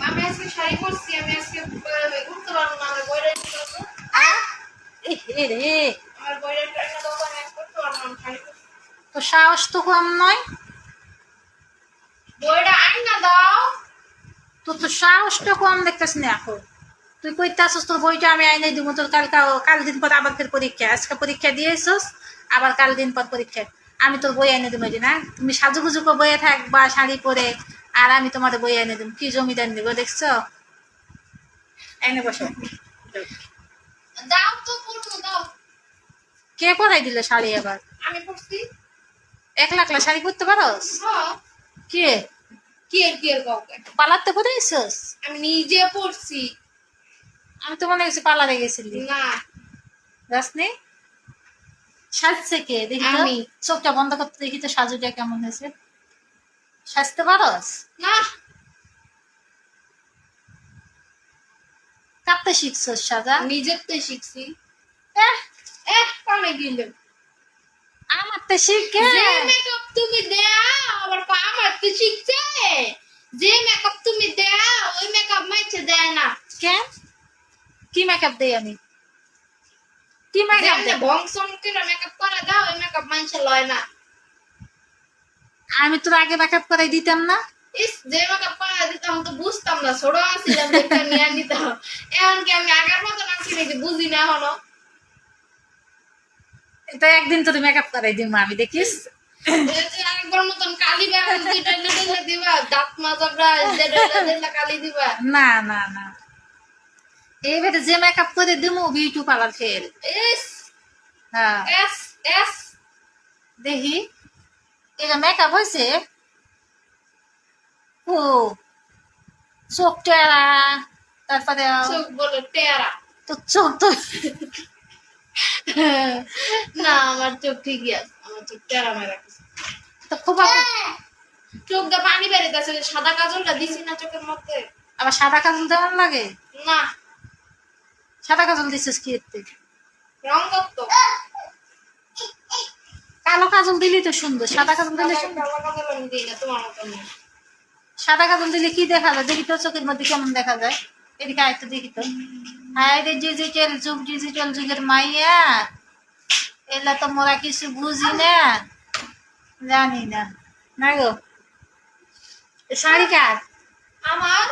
আমি আজকে শাড়ি পরছি, আমি আজকে ঘুরতে পারবো না, আমার বইটা নিতে হবে। এ রে, আমার বইটা ট্রেনে দোকানে করতে পারবো না, শাড়ি পরছি। তো সাহস তো কম নয়। বইটা আইন না দাও। তোর তো সাহসটা কম দেখতেছ না এখন। তুই কইতে আসছ তোর বইটা আমি আইনে দিব, তোর কাল দিন পর আবার ফের পরীক্ষা, আজকে পরীক্ষা দিয়েছস, আবার কাল দিন পর পরীক্ষা, আমি তোর বই এনে দিব না? তুমি সাজুগুজু করে বইয়ে থাকবা শাড়ি পরে, আর আমি তোমার বই এনে দিব, কি জমিদার নিব দেখছো? এনে বসো। দাও তো পড়বো, দাও। কে পরাই দিল শাড়ি আবার? আমি পড়ছি। একলা একলা শাড়ি পরতে পারস? হ্যাঁ। কে? কি এর কাউকে পালাতে পরাইছস? আমি নিজে পড়ছি। আমি তো মনে করছি পালারে গেছিলি। না, রাসনি সাজছে কে দেখি তো। আমি। চোখটা বন্ধ করতে দেখি তো সাজুটা কেমন হয়েছে। সাজতে পারস? না, কাঁদতে শিখছস সাজা? নিজের তো শিখছি। এহ, কামে গেলে আমার তো শিখে। যে মেকআপ তুমি দেয়া আবার আমার তো শিখছে। যে মেকআপ তুমি দেয়া ওই মেকআপ মাইছে দেয় না। কেন? কি মেকআপ দেই আমি? কি মেকআপ যেমন দেই? বংশন করে মেকআপ করে দাও ওই মেকআপ মাইছে লয় না। আমি তোর আগে মেকআপ করাই দিতাম না? ইস, যে মেকআপ করে দিতাম তো বুঝতাম না, ছোট আছিলাম দেখে নিয়ে নিতাম। এখন কি আমি আগের মতন আছি নাকি বুঝি না এখনো। তো একদিন তোর মেকআপ করাই দিব আমি, দেখিস। এই যে আরেকবার মতন কালি ব্যাগ যেটা দিবা, দাঁত মাজা ব্রাশ যেটা কালি দিবা। না না না, এইবারে যে মেকআপ করে দিব বিউটি পার্লার ফেল। ইস, হ্যাঁ, এস এস দেখি এটা মেকআপ হয়েছে। ও চোখ টেরা, তারপরে চোখ বলে টেরা। তো চোখ তো না, আমার চোখ ঠিকই আছে, আমার চোখ টেরা মেরা কিছু। তো খুব চোখ দিয়ে পানি বেরিয়েছে, সাদা কাজলটা দিছি না চোখের মধ্যে। আবার সাদা কাজল দেওয়ার লাগে? না, সাদা কাজল দিছিস কি এতে? রং করতো। কালো কাজল দিলি তো সুন্দর, সাদা কাজল দিলে সুন্দর। কালো কাজল আমি দিই না, তোমার মতন না। সাদা কাজল দিলে কি দেখা যায় দেখি তো, চোখের মধ্যে কেমন দেখা যায়? এদিকে আয় তো দেখি তো। হায় রে ডিজিটাল যুগ, ডিজিটাল যুগের মাইয়া, এলা তো মোরা কিছু বুঝি না, জানি না। না গো, এ শাড়ি কার? আমার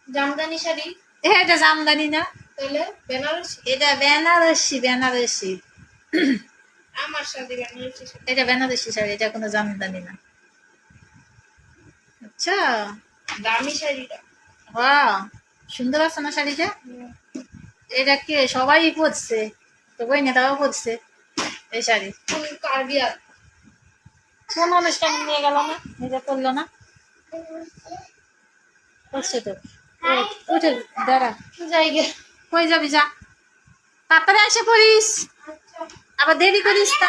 জামদানি শাড়ি। এটা জামদানি না, তাহলে বেনারসি। এটা বেনারসি, বেনারসি। আমার শাড়ি বেনারসি শাড়ি। এটা বেনারসি শাড়ি, এটা কোনো জামদানি না। আচ্ছা, দামি শাড়িটা। ওয়াও, সুন্দর আছে না শাড়িটা? এটা কে সবাই পরছে, তো বই নেতাও পরছে এই শাড়ি। তুমি কার্বিয়ার। কোন অনুষ্ঠান নিয়ে গেল না, নিজে করলো না? করছে তো। উঠে দাঁড়া, জায়গা। কই যাবি যা, তাড়াতাড়ি এসে পড়িস, আচ্ছা। আবার দেরি করিস তা।